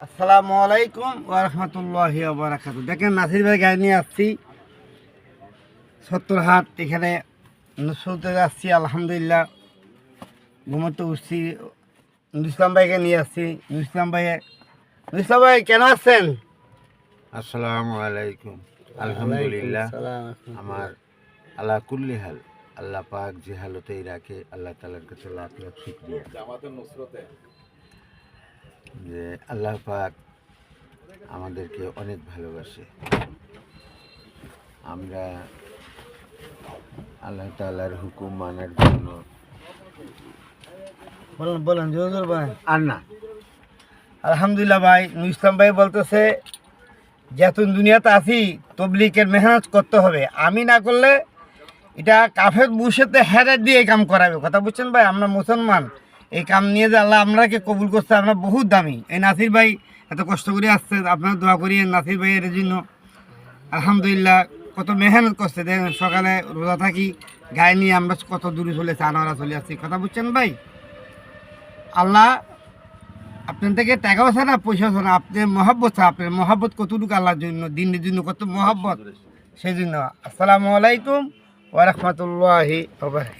আসসালামু আলাইকুম ওয়া রাহমাতুল্লাহি ওয়া বারাকাতুহু। দেখেন নাসির ভাই গাড়ি নিয়ে আসছি সত্তরহাট, এখানে নুসরতে যাচ্ছি। আলহামদুলিল্লাহ ঘুমোতে উঠছি। নুর ইসলাম ভাইকে নিয়ে আসছি। নুর ইসলাম ভাই কেন আছেন? আসসালামু আলাইকুম। আলহামদুলিল্লাহ, আমার আল্লাহ কুল্লি হাল, আল্লাহ পাক যে হালতেই রাখে, আল্লাহ তাআলার কাছে লাখ লাখ শুকরিয়া যে আল্লাহ পাক আমাদেরকে অনেক ভালোবাসে। আমরা আল্লাহ তাআলার হুকুম মানার জন্য বলেন বলেন জোর ভাই। আর না, আলহামদুলিল্লাহ ভাই, নুর ইসলাম ভাই বলতেছে যেহেতু দুনিয়াতে আছি তবলিগের মেহনত করতে হবে। আমি না করলে এটা কাফের মুর্শিদে হেদায়েত দিয়ে এই কাম করাবে। কথা বুঝছেন ভাই? আমরা মুসলমান, এই কাম নিয়ে যে আল্লাহ আমরাকে কবুল করছে, আমরা বহুত দামি। এই নাসির ভাই এত কষ্ট করে আসছে, আপনারা দোয়া করিয়ে নাসির ভাইয়ের জন্য। আলহামদুলিল্লাহ কত মেহনত করছে। দেখেন সকালে রোজা থাকি, গায়ে নিয়ে আমরা কত দূরে চলেছি, আনোয়ারা চলে আসছি। কথা বুঝছেন ভাই? আল্লাহ আপনার থেকে টাকাও ছাড়া পয়সাও ছাড়া, আপনার মহাব্বত ছাড়া, আপনার মহাব্বত কতটুকু আল্লাহর জন্য, দিনের জন্য কত মহাব্বত, সেই জন্য। আসসালামু আলাইকুম ওয়া রাহমাতুল্লাহি ওয়া বারাকাতুহু।